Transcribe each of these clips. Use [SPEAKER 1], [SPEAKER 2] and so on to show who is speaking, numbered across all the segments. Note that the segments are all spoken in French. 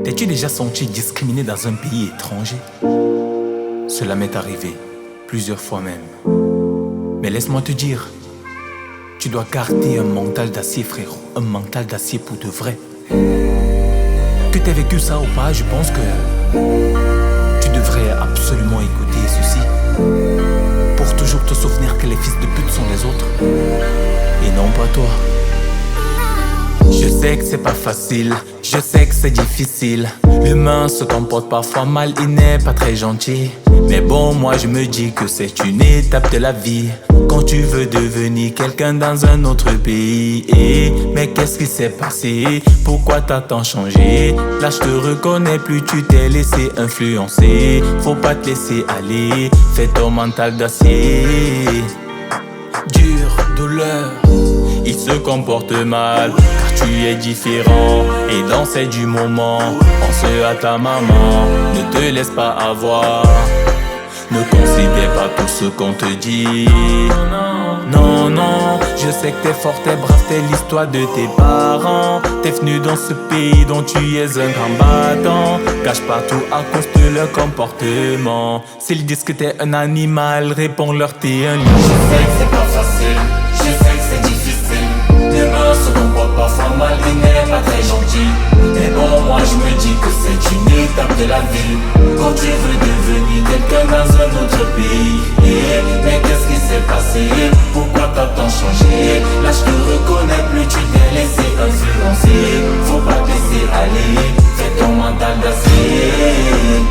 [SPEAKER 1] T'es-tu déjà senti discriminé dans un pays étranger? Cela m'est arrivé, plusieurs fois même. Mais laisse-moi te dire, tu dois garder un mental d'acier, frérot. Un mental d'acier pour de vrai. Que t'aies vécu ça ou pas, je pense que tu devrais absolument écouter ceci pour toujours te souvenir que les fils de pute sont les autres et non pas toi. Je sais que c'est pas facile, je sais que c'est difficile. L'humain se comporte parfois mal, il n'est pas très gentil. Mais bon, moi je me dis que c'est une étape de la vie. Quand tu veux devenir quelqu'un dans un autre pays. Mais qu'est-ce qui s'est passé? Pourquoi t'as tant changé? Là je te reconnais plus, tu t'es laissé influencer. Faut pas te laisser aller, fais ton mental d'acier. Dure, douleur, il se comporte mal car tu es différent. Et dans c'est du moment, pense à ta maman. Ne te laisse pas avoir, ne considère pas tout ce qu'on te dit. Non, non, je sais que t'es fort, t'es brave, t'es l'histoire de tes parents. T'es venu dans ce pays dont tu es un grand battant. Cache pas tout à cause de leur comportement. S'ils disent que t'es un animal, réponds-leur t'es un lion.
[SPEAKER 2] Je sais que c'est pas facile, je sais que c'est difficile. L'humain se comporte parfois mal, il n'est pas très gentil. Mais bon, moi je me dis que c'est une étape de la vie. Quand tu veux devenir quelqu'un dans un autre pays. Mais qu'est-ce qui s'est passé? Pourquoi t'as tant changé? Là je te reconnais plus, tu t'es laissé influencer. Faut pas te laisser aller, fais ton mental d'acier.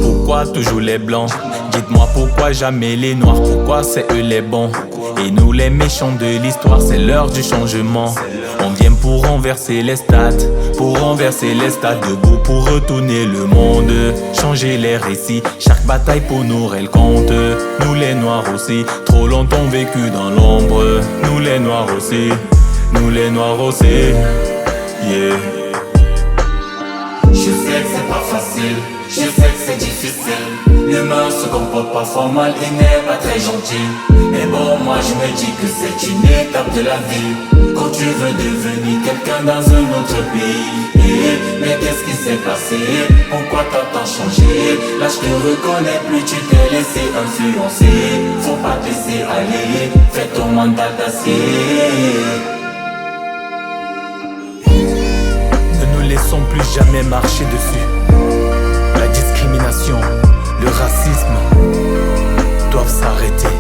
[SPEAKER 1] Pourquoi toujours les blancs? Dites-moi pourquoi jamais les noirs? Pourquoi c'est eux les bons? Et nous les méchants de l'histoire, c'est l'heure du changement. On vient pour renverser les stats, pour renverser les stades, debout pour retourner le monde. Changer les récits, chaque bataille pour nous elle compte. Nous les noirs aussi, trop longtemps vécu dans l'ombre. Nous les noirs aussi, nous les noirs aussi, yeah.
[SPEAKER 2] Je sais que c'est pas facile, je sais que c'est difficile. L'humain se comporte parfois mal, il n'est pas très gentil. Mais bon, moi je me dis que c'est une étape de la vie. Quand tu veux devenir quelqu'un dans un autre pays. Mais qu'est-ce qui s'est passé? Pourquoi t'as tant changé? Là je te reconnais plus, tu t'es laissé influencer. Faut pas te laisser aller, fais ton mental d'acier.
[SPEAKER 1] Ne nous laissons plus jamais marcher dessus. La discrimination, le racisme doivent s'arrêter.